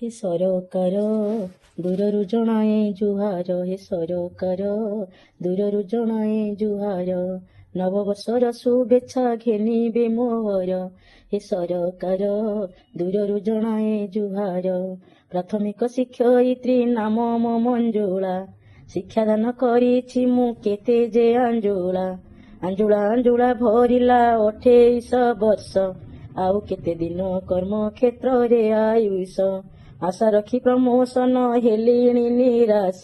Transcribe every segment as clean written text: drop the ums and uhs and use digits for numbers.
हे ସରକାର ଦୂରରୁ ଜଣାଏ ଜୁହାର, हे ସରକାର ଦୂରରୁ ଜଣାଏ ଜୁହାର, ନବବର୍ଷର ଶୁଭେଚ୍ଛା ଘେନିବେ ମୋହର, हे ସରକାର ଦୂରରୁ ଜଣାଏ ଜୁହାର। ପ୍ରାଥମିକ ଶିକ୍ଷୟିତ୍ରୀ ନାମ ମୋ ମଞ୍ଜୁଳା, ଶିକ୍ଷାଦାନ କରିଛି ମୁଁ କେତେ ଯେ ଆଞ୍ଜୁଳା, ଆଞ୍ଜୁଳା ଆଞ୍ଜୁଳା ଭରିଲା 28 ବର୍ଷ, ଆଉ କେତେ ଦିନ କର୍ମକ୍ଷେତ୍ରରେ ଆୟୁଷ, ଆଶା ରଖି ପ୍ରମୋଶନ ହେଲିଣି ନିରାଶ,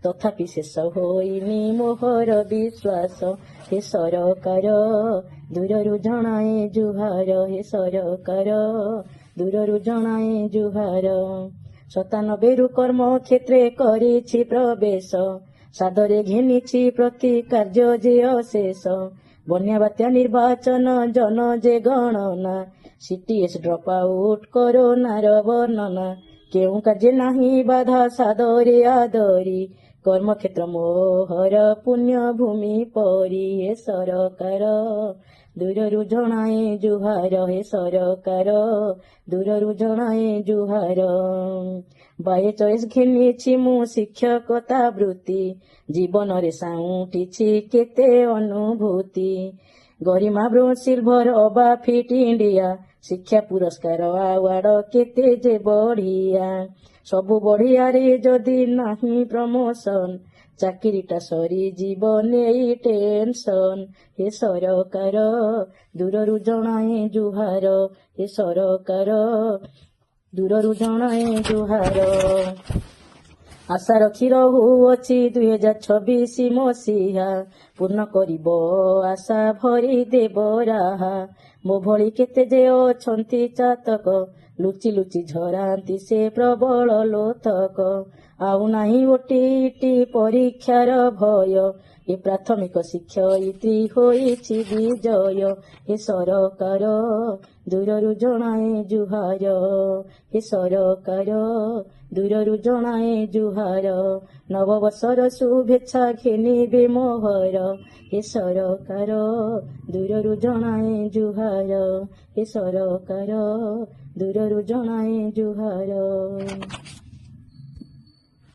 ତଥାପି ଶେଷ ହୋଇନି ମୋହର ବିଶ୍ୱାସ, हे ସରକାର ଦୂରରୁ ଜଣାଏ ଜୁହାର, हे ସରକାର ଦୂରରୁ ଜଣାଏ ଜୁହାର। 97ରୁ କର୍ମକ୍ଷେତ୍ରେ କରିଛି ପ୍ରବେଶ, ସାଦରେ ଘେନିଛି ପ୍ରତି କାର୍ଯ୍ୟ ଯେ ଅଶେଷ, ବନ୍ୟା ବାତ୍ୟା ନିର୍ବାଚନ ଜନ ଯେ ଗଣନା, CTS ଡ୍ରପ୍ ଆଉଟ୍ କରୋନାର ବର୍ଣ୍ଣନା, କେଉଁ କାର୍ଯ୍ୟ ନାହିଁ ବାଧା ସାଦରେ ଆଦରି, କର୍ମକ୍ଷେତ୍ର ମୋହର ପୁଣ୍ୟ ଭୂମି ପରି, हे ସରକାର ଦୂରରୁ ଜଣାଏ ଜୁହାର, हे ସରକାର ଦୂରରୁ ଜଣାଏ ଜୁହାର। ବାଏ ଚଏସ୍ ଘେନିଛି ମୁଁ ଶିକ୍ଷକତା ବୃତ୍ତି, ଜୀବନରେ ସାଉଁଟିଛି କେତେ ଅନୁଭୂତି, ଗରିମା ବ୍ରୋଞ୍ଜ ସିଲଭର ଅବା ଫିଟ୍ ଇଣ୍ଡିଆ, ଶିକ୍ଷା ପୁରସ୍କାର ଆୱାର୍ଡ କେତେ ଯେ ବଢିଆ, ସବୁ ବଢିଆରେ ଯଦି ନାହିଁ ପ୍ରମୋସନ, ଚାକିରିଟା ସରିଯିବ ନେଇ ଟେନସନ, हे ସରକାର ଦୂରରୁ ଜଣାଏ ଜୁହାର, हे ସରକାର ଦୂରରୁ ଜଣାଏ ଜୁହାର। ଆଶା ରଖି ରହୁଅଛି 2026 ମସିହା, ପୂର୍ଣ୍ଣ କରିବ ଆଶା ଭରି ଦେବ ରାହା, ମୋ ଭଳି କେତେ ଯେ ଅଛନ୍ତି ଚାତକ, ଲୁଚି ଲୁଚି ଝରାନ୍ତି ସେ ପ୍ରବଳ ଲୋତକ, ଆଉ ନାହିଁ OTT ପରୀକ୍ଷାର ଭୟ, ଏ ପ୍ରାଥମିକ ଶିକ୍ଷୟିତ୍ରୀ ହୋଇଛି ବିଜୟ, हे ସରକାର ଦୂରରୁ ଜଣାଏ ଜୁହାର, हे ସରକାର ଦୂରରୁ ଜଣାଏ ଜୁହାର, ନବବର୍ଷର ଶୁଭେଚ୍ଛା ଘେନିବେ ମୋହର, हे ସରକାର ଦୂରରୁ ଜଣାଏ ଜୁହାର, हे ସରକାର ଦୂରରୁ ଜଣାଏ ଜୁହାର।